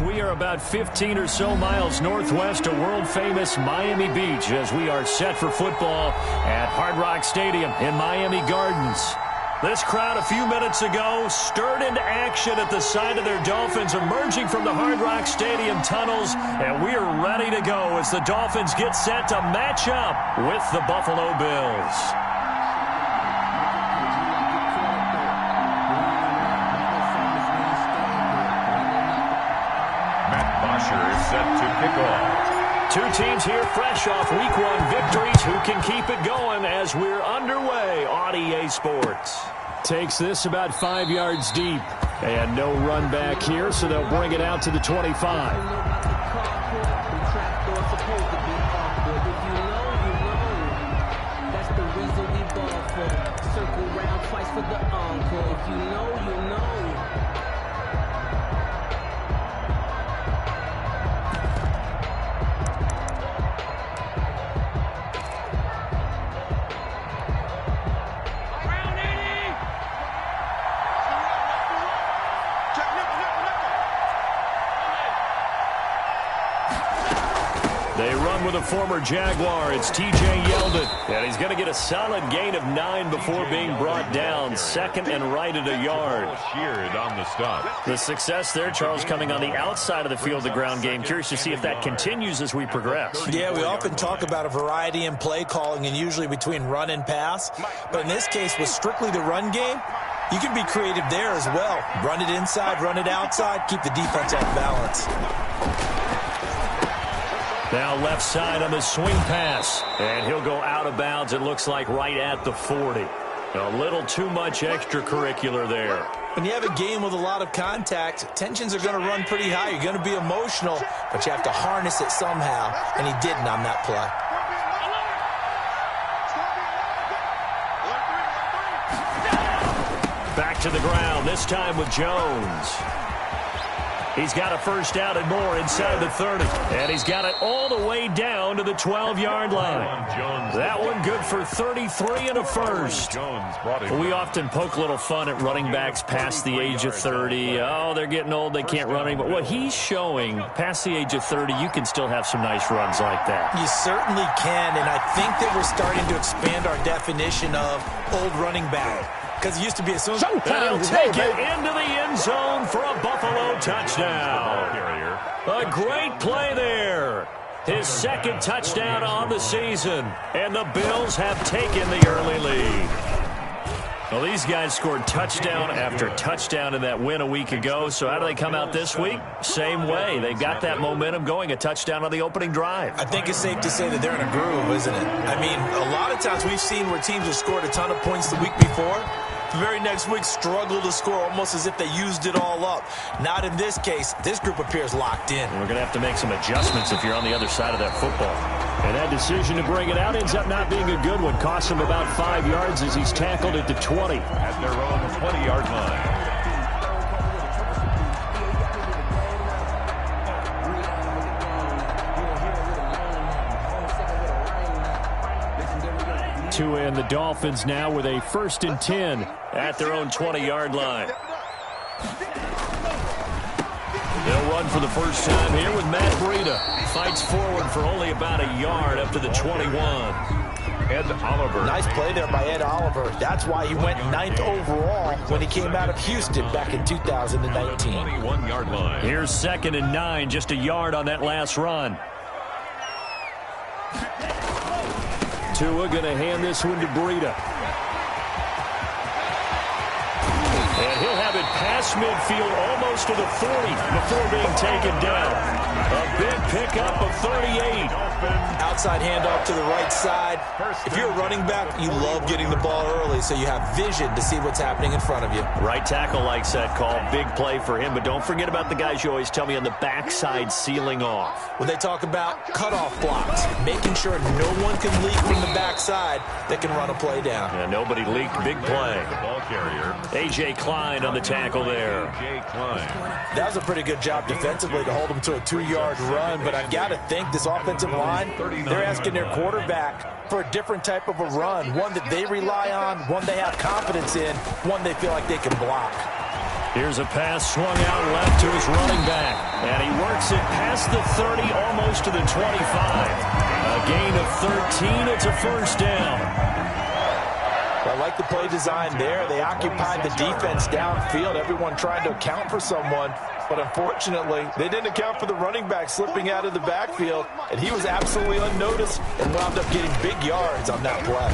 We are about 15 or so miles northwest of world-famous Miami Beach as we are set for football at Hard Rock Stadium in Miami Gardens. This crowd a few minutes ago stirred into action at the side of their Dolphins emerging from the Hard Rock Stadium tunnels, and we are ready to go as the Dolphins get set to match up with the Buffalo Bills. Is set to kick off. Two teams here fresh off Week 1 victories who can keep it going as we're underway on EA Sports. Takes this about 5 yards deep. And no run back here, so they'll bring it out to the 25. They run with a former Jaguar. It's xJAydAsDaDDy4x's. And he's going to get a solid gain of 9 before being brought down. Second and right at a yard. Sheared on the stop. The success there, Charles, coming on the outside of the field, the ground game. Curious to see if that continues as we progress. Yeah, we often talk about a variety in play calling and usually between run and pass. But in this case, with strictly the run game, you can be creative there as well. Run it inside, run it outside, keep the defense off balance. Now left side on the swing pass. And he'll go out of bounds, it looks like, right at the 40. A little too much extracurricular there. When you have a game with a lot of contact, tensions are going to run pretty high. You're going to be emotional, but you have to harness it somehow, and he didn't on that play. Back to the ground, this time with Jones. He's got a first down and more inside the 30. And he's got it all the way down to the 12-yard line. That one good for 33 and a first. We often poke a little fun at running backs past the age of 30. Oh, they're getting old, they can't run anymore. What he's showing, past the age of 30, you can still have some nice runs like that. You certainly can, and I think that we're starting to expand our definition of old running back. Because it used to be as soon as... And he'll take it into the end zone for a Buffalo touchdown. A great play there. His second touchdown on the season. And the Bills have taken the early lead. Well, these guys scored touchdown after touchdown in that win a week ago. So how do they come out this week? Same way. They've got that momentum going. A touchdown on the opening drive. I think it's safe to say that they're in a groove, isn't it? I mean, a lot of times we've seen where teams have scored a ton of points the week before. The very next week struggle to score almost as if they used it all up. Not in this case. This group appears locked in. And we're going to have to make some adjustments if you're on the other side of that football. And that decision to bring it out ends up not being a good one. Costs him about 5 yards as he's tackled at the 20. At their own 20-yard line. And the Dolphins now with a 1st and 10 at their own 20-yard line. They'll run for the first time here with Matt Breida. Fights forward for only about a yard up to the 21. Ed Oliver. Nice play there by Ed Oliver. That's why he went 9th overall when he came out of Houston back in 2019. 21-yard line. Here's 2nd and 9, just a yard on that last run. Tua going to hand this one to Breida. And he'll have it past midfield almost to the 40 before being taken down. A big pickup of 38. Outside handoff to the right side. If you're a running back, you love getting the ball early so you have vision to see what's happening in front of you. Right tackle likes that call. Big play for him. But don't forget about the guys you always tell me on the backside sealing off. When they talk about cutoff blocks, making sure no one can leak from the backside that can run a play down. Yeah, nobody leaked. Big play. The ball carrier. A.J. Klein on the tackle there. A.J. Klein. That was a pretty good job defensively to hold him to a 2-yard run, but I've got to think this offensive line, they're asking their quarterback for a different type of a run, one that they rely on, one they have confidence in, one they feel like they can block. Here's a pass swung out left to his running back. And he works it past the 30, almost to the 25. A gain of 13. It's a first down. I like the play design there. They occupied the defense downfield. Everyone trying to account for someone. But unfortunately, they didn't account for the running back slipping out of the backfield. And he was absolutely unnoticed and wound up getting big yards on that play.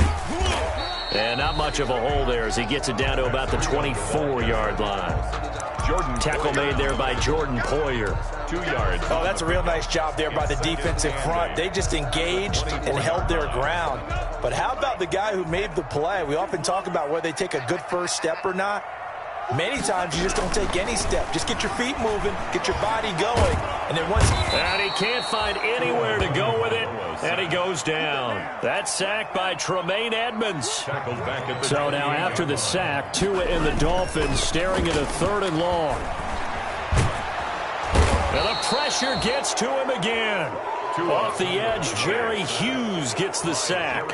And not much of a hole there as he gets it down to about the 24-yard line. Tackle made there by Jordan Poyer. 2 yards. Oh, that's a real nice job there by the defensive front. They just engaged and held their ground. But how about the guy who made the play? We often talk about whether they take a good first step or not. Many times you just don't take any step. Just get your feet moving, get your body going, and then once... And he can't find anywhere to go with it, and he goes down. That's sacked by Tremaine Edmonds. So now after the sack, Tua and the Dolphins staring at a 3rd and long. And the pressure gets to him again. Off the edge, Jerry Hughes gets the sack.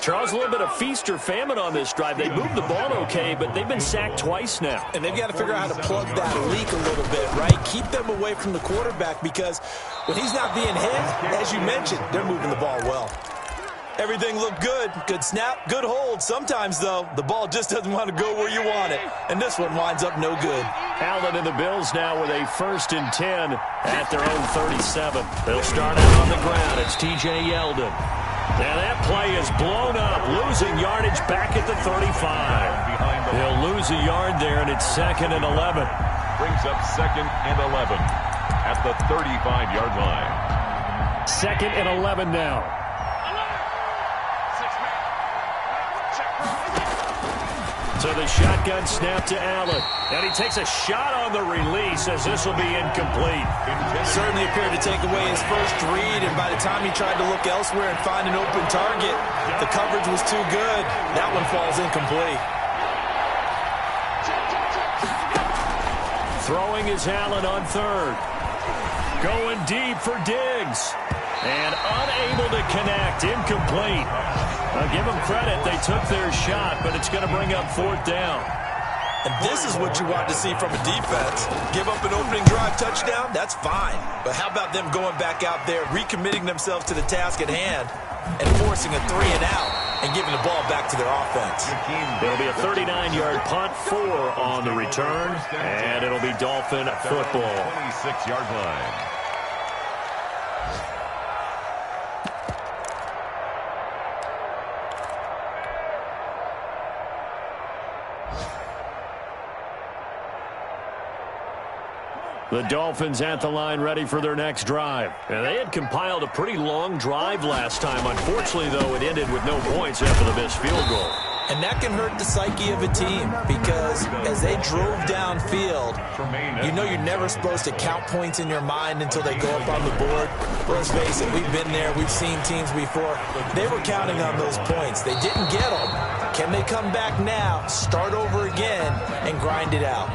Charles, a little bit of feast or famine on this drive. They moved the ball okay, but they've been sacked twice now. And they've got to figure out how to plug that leak a little bit, right? Keep them away from the quarterback because when he's not being hit, as you mentioned, they're moving the ball well. Everything looked good. Good snap, good hold. Sometimes, though, the ball just doesn't want to go where you want it. And this one winds up no good. Allen and the Bills now with a 1st and 10 at their own 37. They'll start out on the ground. It's TJ Yeldon. And that play is blown up, losing yardage back at the 35. He'll lose a yard there, and it's 2nd and 11. Brings up 2nd and 11 at the 35-yard line. 2nd and 11 now. So the shotgun snap to Allen. And he takes a shot on the release as this will be incomplete. Certainly appeared to take away his first read, and by the time he tried to look elsewhere and find an open target, the coverage was too good. That one falls incomplete. Throwing is Allen on 3rd. Going deep for Diggs. And unable to connect. Incomplete. I'll give them credit. They took their shot, but it's going to bring up 4th down. And this is what you want to see from a defense. Give up an opening drive touchdown, that's fine. But how about them going back out there, recommitting themselves to the task at hand, and forcing a 3 and out, and giving the ball back to their offense. It'll be a 39-yard punt, 4 on the return, and it'll be Dolphin football. 26-yard line. The Dolphins at the line ready for their next drive. And they had compiled a pretty long drive last time. Unfortunately, though, it ended with no points after the missed field goal. And that can hurt the psyche of a team because as they drove downfield, you know you're never supposed to count points in your mind until they go up on the board. But let's face it, we've been there. We've seen teams before. They were counting on those points. They didn't get them. Can they come back now, start over again, and grind it out?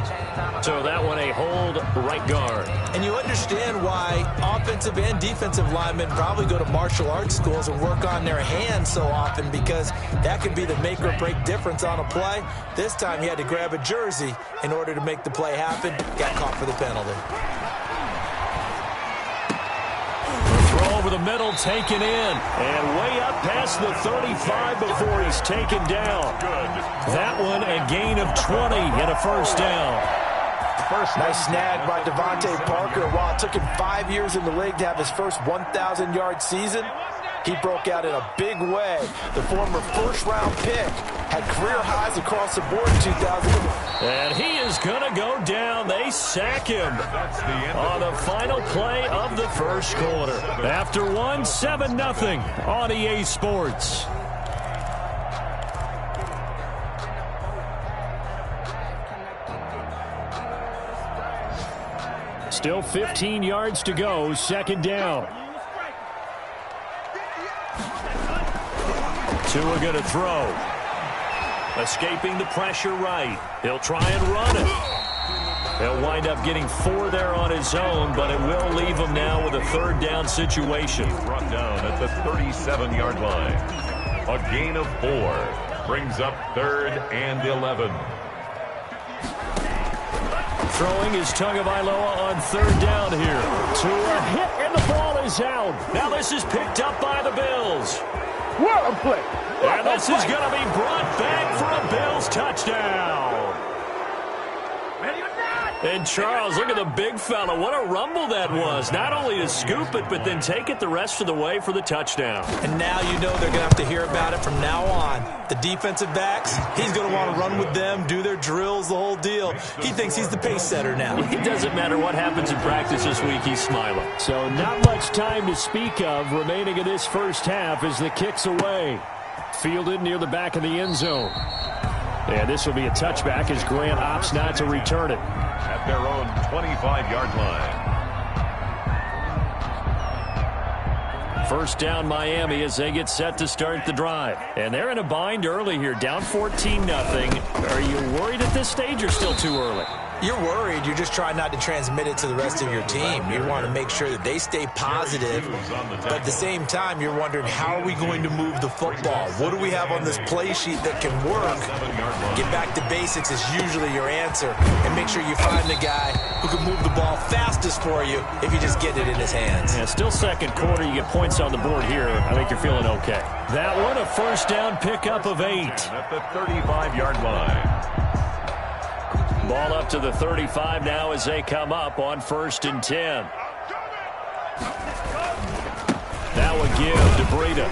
So that one a hold right guard. And you understand why offensive and defensive linemen probably go to martial arts schools and work on their hands so often because that could be the make or break difference on a play. This time he had to grab a jersey in order to make the play happen. Got caught for the penalty. Throw over the middle, taken in, and way up past the 35 before he's taken down. That one a gain of 20 and a first down. Nice snag by Devontae Parker. While it took him 5 years in the league to have his first 1,000-yard season, he broke out in a big way. The former first-round pick had career highs across the board in 2000. And he is going to go down. They sack him on the final play of the first quarter. After one, 7-0 on EA Sports. Still 15 yards to go, second down. Tua going to throw. Escaping the pressure right. He'll try and run it. He'll wind up getting 4 there on his own, but it will leave him now with a third down situation. Brought down at the 37-yard line. A gain of 4 brings up 3rd and 11. throwing is Tagovailoa on third down here. To a hit, and the ball is out. Now this is picked up by the Bills. What a play. And this is going to be brought back for a Bills touchdown. And Charles, look at the big fella. What a rumble that was. Not only to scoop it, but then take it the rest of the way for the touchdown. And now you know they're going to have to hear about it from now on. The defensive backs, he's going to want to run with them, do their drills, the whole deal. He thinks he's the pace setter now. It doesn't matter what happens in practice this week, he's smiling. So not much time to speak of remaining in this first half as the kick's away. Fielded near the back of the end zone. And this will be a touchback as Grant opts not to return it. At their own 25-yard line. First down Miami as they get set to start the drive. And they're in a bind early here, down 14-0. Are you worried at this stage or still too early? You're worried. You're just trying not to transmit it to the rest of your team. You want to make sure that they stay positive. But at the same time, you're wondering, how are we going to move the football? What do we have on this play sheet that can work? Get back to basics is usually your answer. And make sure you find the guy who can move the ball fastest for you if you just get it in his hands. Yeah, still second quarter. You get points on the board here. I think you're feeling okay. That one, a first down pickup of 8. At the 35-yard line. Ball up to the 35 now as they come up on 1st and 10. That would give to Breida.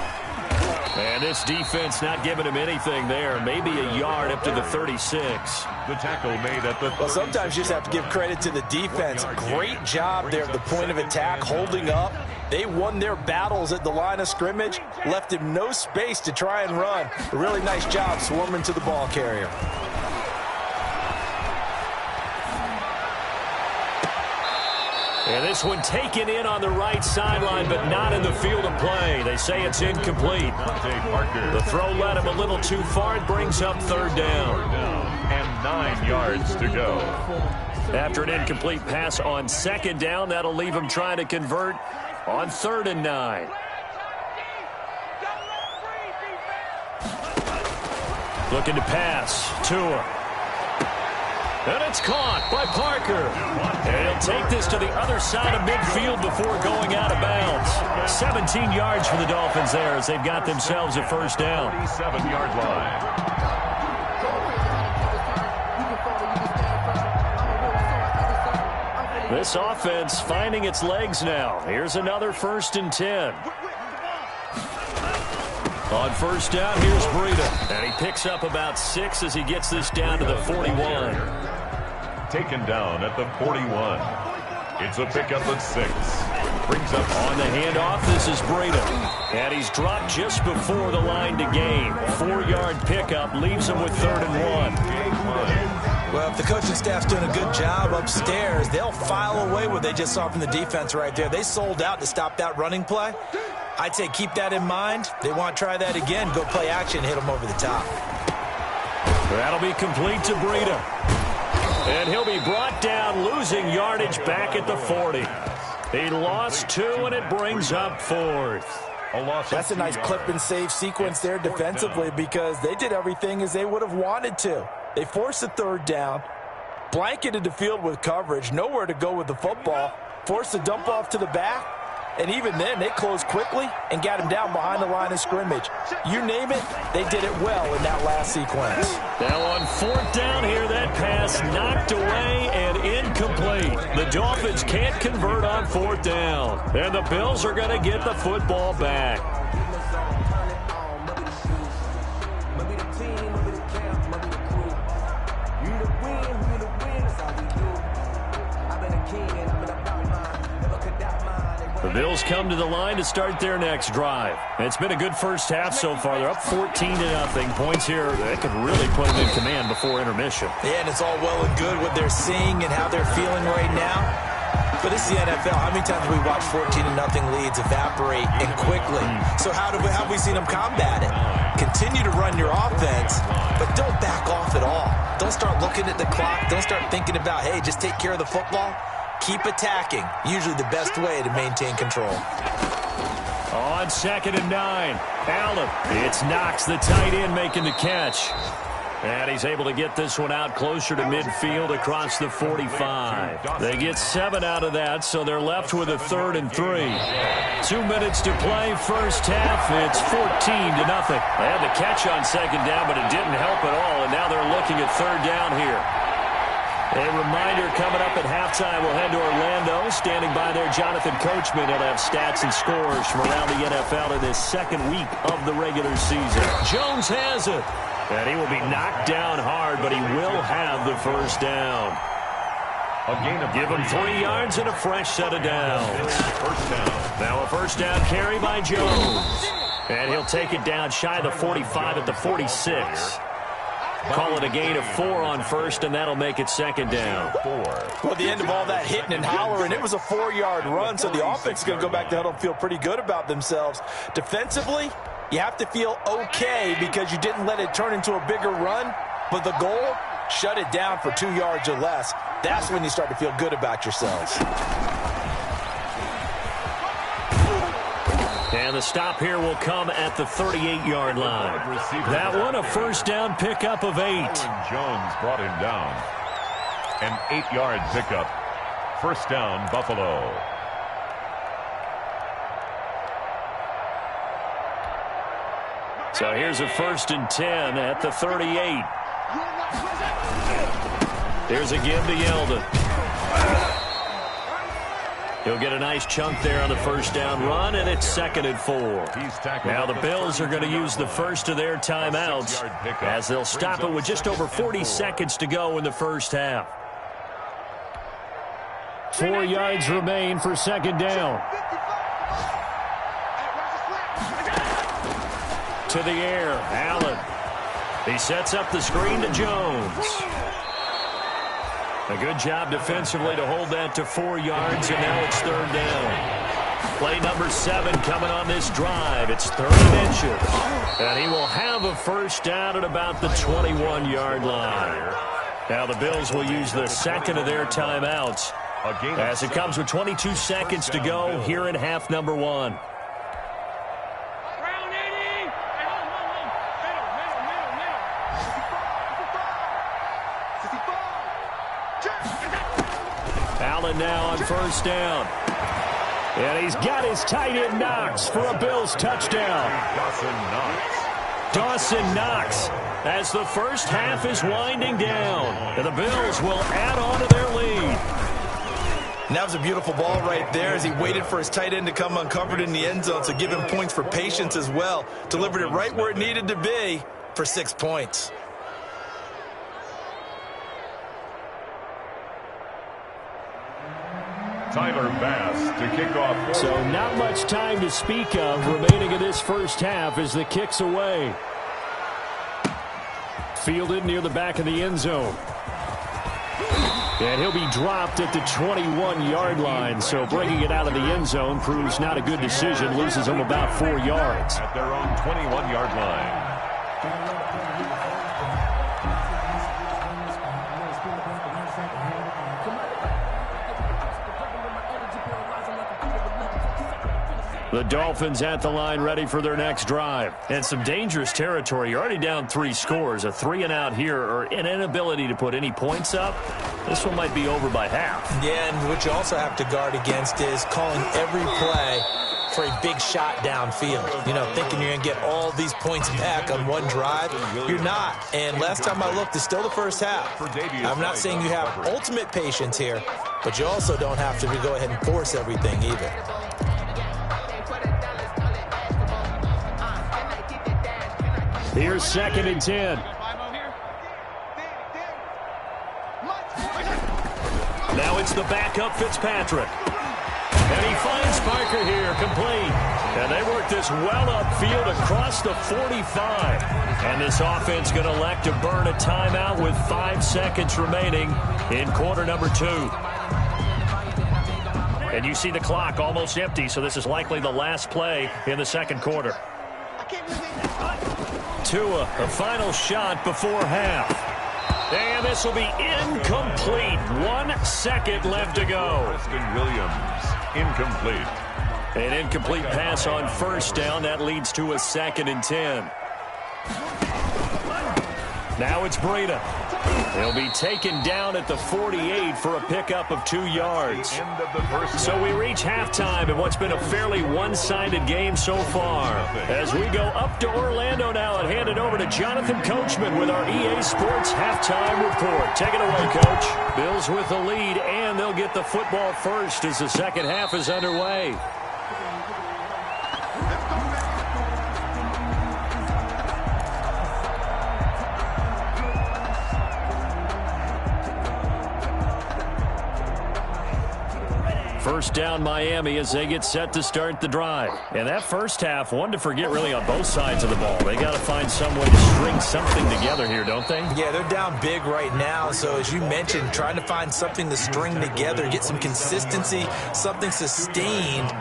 And this defense not giving him anything there. Maybe a yard up to the 36. The tackle made at the 36. Well, sometimes you just have to give credit to the defense. Great job there at the point of attack, holding up. They won their battles at the line of scrimmage, left him no space to try and run. A really nice job swarming to the ball carrier. And this one taken in on the right sideline, but not in the field of play. They say it's incomplete. The throw led him a little too far. It brings up 3rd down. And 9 yards to go. After an incomplete pass on 2nd down, that'll leave him trying to convert on 3rd and 9. Looking to pass. Tua. And it's caught by Parker. And he'll take this to the other side of midfield before going out of bounds. 17 yards for the Dolphins there as they've got themselves a first down. 37-yard line. This offense finding its legs now. Here's another 1st and 10. On 1st down, here's Breida. And he picks up about 6 as he gets this down to the 41. Taken down at the 41. It's a pickup at 6. Brings up on the handoff. This is Breida. And he's dropped just before the line to gain. 4-yard pickup leaves him with 3rd and 1. Well, if the coaching staff's doing a good job upstairs, they'll file away what they just saw from the defense right there. They sold out to stop that running play. I'd say keep that in mind. They want to try that again. Go play action, hit them over the top. That'll be complete to Breida. And he'll be brought down, losing yardage back at the 40. He lost 2, and it brings up 4th. That's a nice clip and save sequence there defensively because they did everything as they would have wanted to. They forced a 3rd down, blanketed the field with coverage, nowhere to go with the football, forced a dump off to the back, and even then they closed quickly and got him down behind the line of scrimmage. You name it, they did it well in that last sequence. Now on 4th down here, that pass knocked away and incomplete. The Dolphins can't convert on 4th down, and the Bills are going to get the football back. The Bills come to the line to start their next drive. It's been a good first half so far. They're up 14-0. Points here that could really put them in command before intermission. Yeah, and it's all well and good what they're seeing and how they're feeling right now. But this is the NFL. How many times have we watched 14-0 leads evaporate and quickly? So how have we seen them combat it? Continue to run your offense, but don't back off at all. Don't start looking at the clock. Don't start thinking about, hey, just take care of the football. Keep attacking. Usually the best way to maintain control. On 2nd and 9, Allen. It's Knox, the tight end, making the catch. And he's able to get this one out closer to midfield across the 45. They get 7 out of that, so they're left with a 3rd and 3. 2 minutes to play, first half. It's 14-0. They had the catch on second down, but it didn't help at all, and now they're looking at 3rd down here. A reminder coming up at halftime, we'll head to Orlando. Standing by there, Jonathan Coachman. He'll have stats and scores from around the NFL in this second week of the regular season. Jones has it. And he will be knocked down hard, but he will have the first down. Give him 3 yards and a fresh set of downs. First down. Now a first down carry by Jones. And he'll take it down shy of the 45 at the 46. Call it a gain of 4 on first, and that'll make it second down. Well, the end of all that hitting and hollering, it was a 4-yard run, so the offense is going to go back to huddle and feel pretty good about themselves. Defensively, you have to feel okay because you didn't let it turn into a bigger run, but the goal, shut it down for 2 yards or less. That's when you start to feel good about yourselves. And the stop here will come at the 38-yard line. That one, a first down pickup of 8. Jones brought him down. An 8-yard pickup. First down, Buffalo. So here's a 1st and 10 at the 38. Here's again to Yeldon. He'll get a nice chunk there on the first down run, and it's 2nd and 4. Now the Bills are going to use the first of their timeouts as they'll stop it with just over 40 seconds to go in the first half. 4 yards remain for second down. To the air, Allen. He sets up the screen to Jones. A good job defensively to hold that to 4 yards, and now it's 3rd down. Play number 7 coming on this drive. It's 30 inches. And he will have a first down at about the 21-yard line. Now the Bills will use the second of their timeouts as it comes with 22 seconds to go here in half number 1. Allen now on first down. And he's got his tight end Knox for a Bills touchdown. Dawson Knox as the first half is winding down. And the Bills will add on to their lead. And that was a beautiful ball right there as he waited for his tight end to come uncovered in the end zone, so give him points for patience as well. Delivered it right where it needed to be for 6 points. Tyler Bass to kick off. So not much time to speak of remaining in this first half as the kick's away. Fielded near the back of the end zone. And he'll be dropped at the 21-yard line, so bringing it out of the end zone proves not a good decision. Loses him about 4 yards. At their own 21-yard line. The Dolphins at the line ready for their next drive. And some dangerous territory. You're already down 3 scores. A 3-and-out here or an inability to put any points up. This one might be over by half. Yeah, and what you also have to guard against is calling every play for a big shot downfield. You know, thinking you're going to get all these points back on one drive. You're not. And last time I looked, it's still the first half. I'm not saying you have ultimate patience here, but you also don't have to go ahead and force everything either. Here's 2nd and 10. Now it's the backup Fitzpatrick. And he finds Parker here, complete. And they work this well upfield across the 45. And this offense going to elect to burn a timeout with 5 seconds remaining in quarter number 2. And you see the clock almost empty, so this is likely the last play in the second quarter. Tua, a final shot before half. And this will be incomplete. 1 second left to go. Preston Williams, incomplete. An incomplete pass on first down. That leads to a 2nd and 10. Now it's Breida. He'll be taken down at the 48 for a pickup of 2 yards. So we reach halftime in what's been a fairly one-sided game so far. As we go up to Orlando now and hand it over to Jonathan Coachman with our EA Sports halftime report. Take it away, Coach. Bills with the lead, and they'll get the football first as the second half is underway. First down Miami as they get set to start the drive. And that first half, one to forget really on both sides of the ball. They got to find some way to string something together here, don't they? Yeah, they're down big right now. So as you mentioned, trying to find something to string together, get some consistency, something sustained,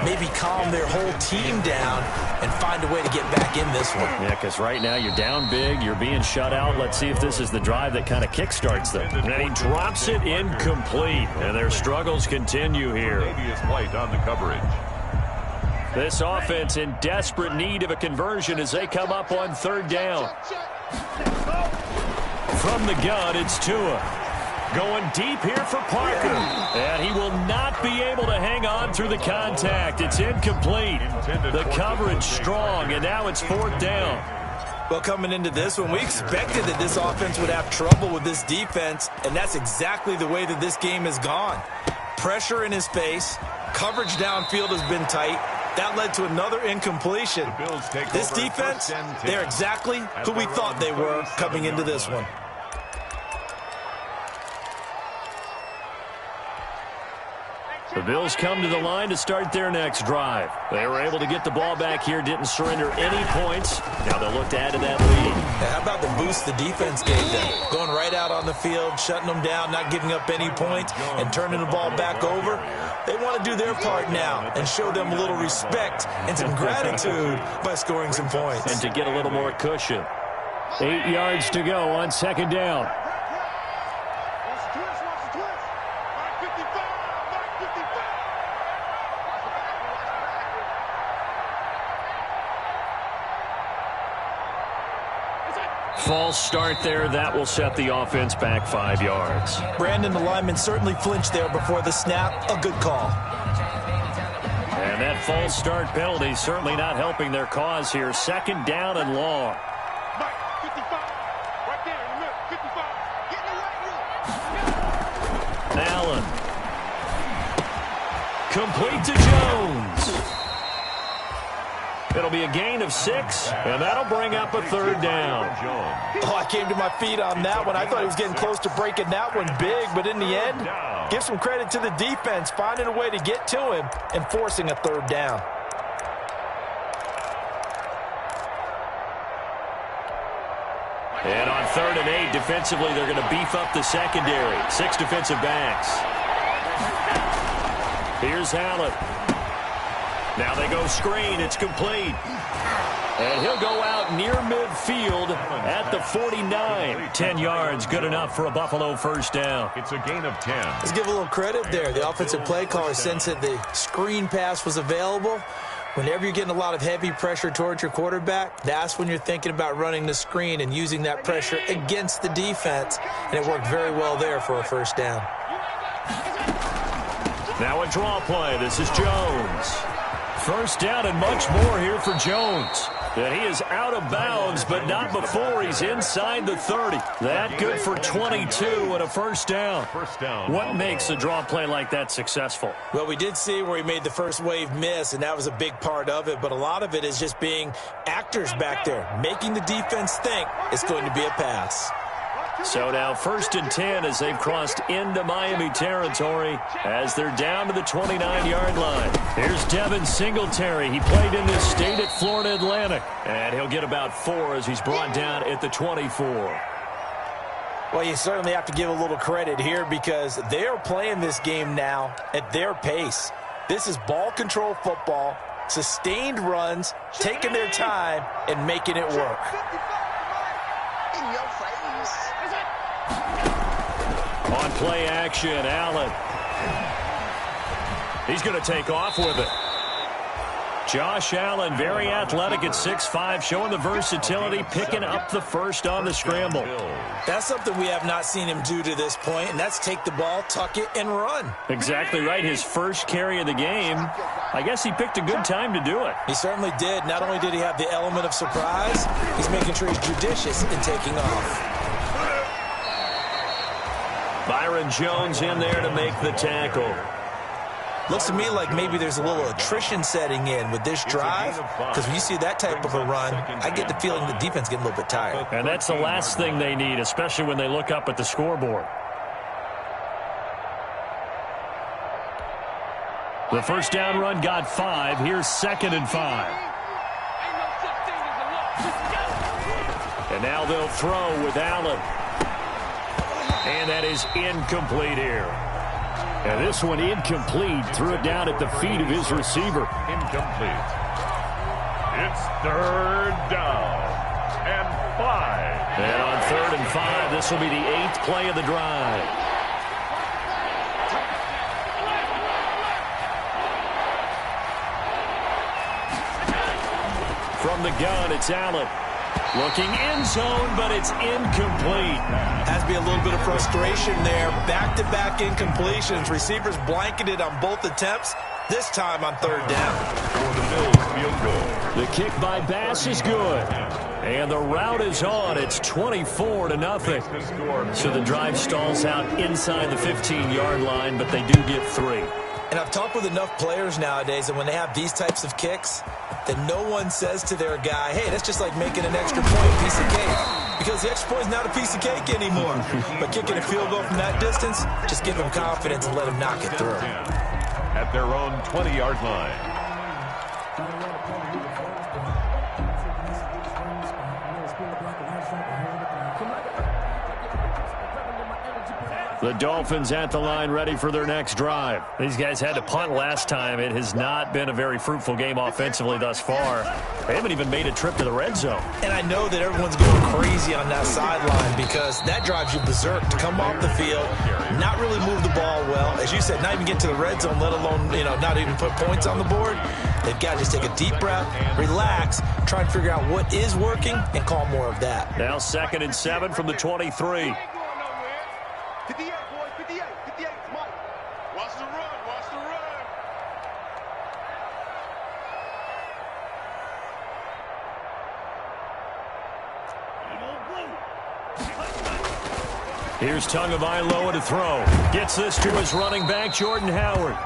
maybe calm their whole team down and find a way to get back in this one. Yeah, because right now you're down big, you're being shut out. Let's see if this is the drive that kind of kickstarts them. And he drops it incomplete, and their struggles continue here. White on the coverage. This offense in desperate need of a conversion as they come up on third down. From the gun, it's Tua. Going deep here for Parker. And he will not be able to hang on through the contact. It's incomplete. The coverage strong, and now it's fourth down. Well, coming into this one, we expected that this offense would have trouble with this defense, and that's exactly the way that this game has gone. Pressure in his face. Coverage downfield has been tight. That led to another incompletion. This defense, they're exactly who we thought they were coming into this one. The Bills come to the line to start their next drive. They were able to get the ball back here, didn't surrender any points. Now they'll look to add to that lead. How about the boost the defense gave them? Going right out on the field, shutting them down, not giving up any points, and turning the ball back over. They want to do their part now and show them a little respect and some gratitude by scoring some points. And to get a little more cushion. 8 yards to go on second down. False start there. That will set the offense back 5 yards. Brandon, the lineman, certainly flinched there before the snap. A good call. And that false start penalty certainly not helping their cause here. Second down and long. Allen. Complete to Jones. It'll be a gain of 6, and that'll bring up a third down. Oh, I came to my feet on that one. I thought he was getting close to breaking that one big, but in the end, give some credit to the defense, finding a way to get to him and forcing a third down. And on 3rd and 8, defensively, they're going to beef up the secondary. 6 defensive backs. Here's Allen. Now they go screen. It's complete. And he'll go out near midfield at the 49. 10 yards, good enough for a Buffalo first down. It's a gain of 10. Let's give a little credit there. The offensive play caller sensed that the screen pass was available. Whenever you're getting a lot of heavy pressure towards your quarterback, that's when you're thinking about running the screen and using that pressure against the defense. And it worked very well there for a first down. Now a draw play. This is Jones. First down and much more here for Jones. And he is out of bounds, but not before he's inside the 30. That good for 22 and a first down. What makes a draw play like that successful? Well, we did see where he made the first wave miss, and that was a big part of it. But a lot of it is just being actors back there, making the defense think it's going to be a pass. So now 1st and 10 as they've crossed into Miami territory as they're down to the 29-yard line. Here's Devin Singletary. He played in this state at Florida Atlantic. And he'll get about 4 as he's brought down at the 24. Well, you certainly have to give a little credit here because they are playing this game now at their pace. This is ball control football, sustained runs, taking their time, and making it work. On play action, Allen. He's going to take off with it. Josh Allen, very athletic at 6'5", showing the versatility, picking up the first on the scramble. That's something we have not seen him do to this point, and that's take the ball, tuck it, and run. Exactly right. His first carry of the game. I guess he picked a good time to do it. He certainly did. Not only did he have the element of surprise, he's making sure he's judicious in taking off. Byron Jones in there to make the tackle. Looks to me like maybe there's a little attrition setting in with this drive, because when you see that type of a run, I get the feeling the defense getting a little bit tired. And that's the last thing they need, especially when they look up at the scoreboard. The first down run got 5. Here's 2nd and 5. And now they'll throw with Allen. And that is incomplete here. And this one incomplete. Threw it down at the feet of his receiver. Incomplete. It's 3rd down and 5. And on 3rd and 5, this will be the 8th play of the drive. From the gun, it's Allen. Looking end zone, but it's incomplete. Has to be a little bit of frustration there. Back-to-back incompletions. Receivers blanketed on both attempts, this time on 3rd down. For the Bills field goal. The kick by Bass is good. And the route is on. It's 24-0. So the drive stalls out inside the 15-yard line, but they do get 3. And I've talked with enough players nowadays that when they have these types of kicks, that no one says to their guy, hey, that's just like making an extra point piece of cake. Because the extra point is not a piece of cake anymore. But kicking a field goal from that distance, just give them confidence and let them knock it through. At their own 20-yard line. The Dolphins at the line, ready for their next drive. These guys had to punt last time. It has not been a very fruitful game offensively thus far. They haven't even made a trip to the red zone. And I know that everyone's going crazy on that sideline because that drives you berserk to come off the field, not really move the ball well. As you said, not even get to the red zone, let alone, not even put points on the board. They've got to just take a deep breath, relax, try and figure out what is working, and call more of that. Now 2nd and 7 from the 23. 58, boys, 58, 58, Mike. Watch the run, watch the run. Here's Tagovailoa to throw. Gets this to his running back, Jordan Howard.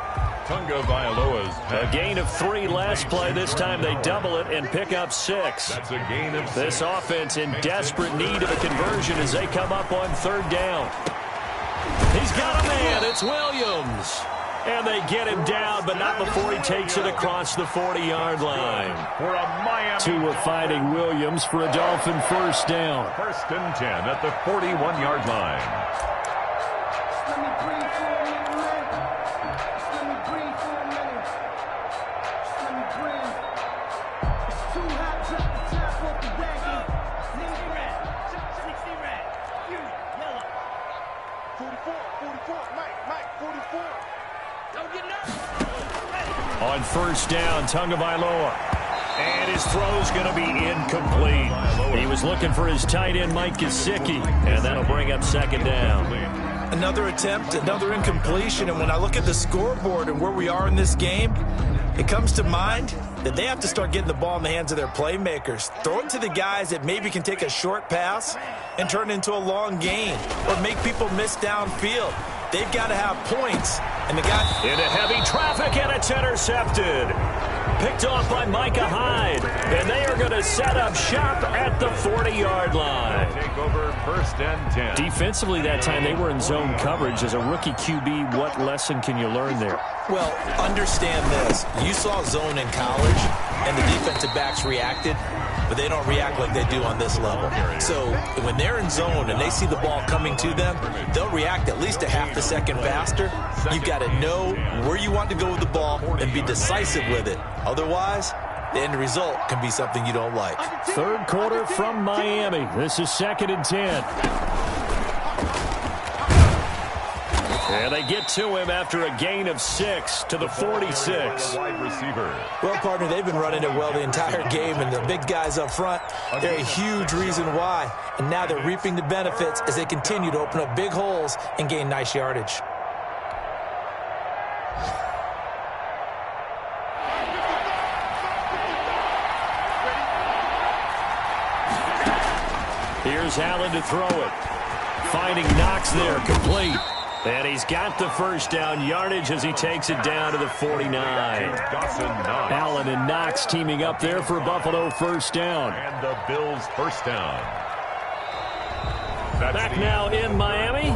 Tagovailoa's a gain of 3 last play. This time they double it and pick up 6. That's a gain of 6. This offense in desperate need of a conversion as they come up on 3rd down. He's got a man. It's Williams. And they get him down, but not before he takes it across the 40-yard line. For a Miami. Tua fighting Williams for a Dolphin first down. 1st and 10 at the 41-yard line. On 1st down, Tagovailoa. And his throw's going to be incomplete. He was looking for his tight end, Mike Gesicki, and that'll bring up 2nd down. Another attempt, another incompletion, and when I look at the scoreboard and where we are in this game, it comes to mind that they have to start getting the ball in the hands of their playmakers. Throw it to the guys that maybe can take a short pass and turn it into a long gain or make people miss downfield. They've got to have points. And the guy into heavy traffic, and it's intercepted. Picked off by Micah Hyde. And they are going to set up shop at the 40-yard line. Take over 1st and 10. Defensively that time, they were in zone coverage. As a rookie QB, what lesson can you learn there? Well, understand this. You saw zone in college, and the defensive backs reacted, but they don't react like they do on this level. So when they're in zone and they see the ball coming to them, they'll react at least a half a second faster. You've got to know where you want to go with the ball and be decisive with it. Otherwise, the end result can be something you don't like. 3rd quarter from Miami. This is 2nd and 10. And they get to him after a gain of 6 to the 46. Wide receiver. Well, partner, they've been running it well the entire game, and the big guys up front, they're a huge reason why. And now they're reaping the benefits as they continue to open up big holes and gain nice yardage. Here's Allen to throw it. Finding Knox there, complete. And he's got the first down yardage as he takes it down to the 49. Allen and Knox teaming up there for Buffalo first down. And the Bills first down. Back now in Miami.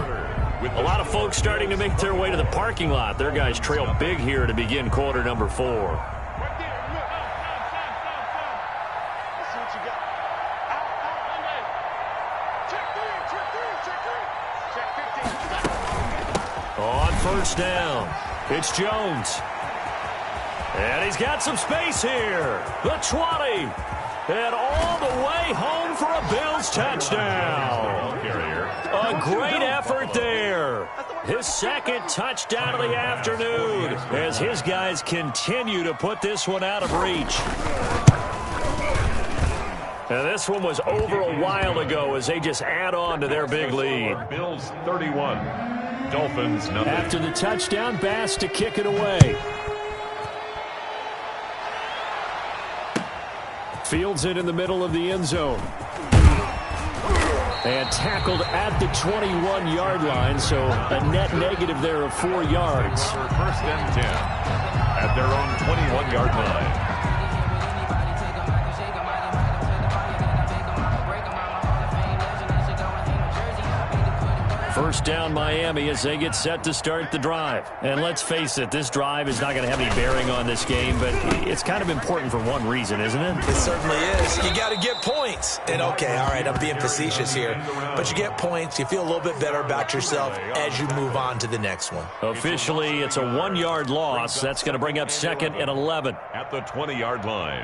A lot of folks starting to make their way to the parking lot. Their guys trail big here to begin quarter number 4. On first down, it's Jones. And he's got some space here. The 20. And all the way home for a Bills touchdown. A great effort there. His second touchdown of the afternoon as his guys continue to put this one out of reach. And this one was over a while ago as they just add on to their big lead. Bills 31, Dolphins nothing. After the touchdown, Bass to kick it away. Fields it in the middle of the end zone. And tackled at the 21-yard line, so a net negative there of 4 yards. First and 10 at their own 21-yard line. First down Miami as they get set to start the drive. And let's face it, this drive is not going to have any bearing on this game, but it's kind of important for one reason, isn't it? It certainly is. You got to get points. And okay, all right, I'm being facetious here, but you get points, you feel a little bit better about yourself as you move on to the next one. Officially, it's a 1-yard loss. That's going to bring up 2nd and 11. At the 20-yard line.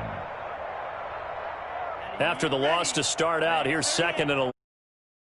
After the loss to start out, here's 2nd and 11.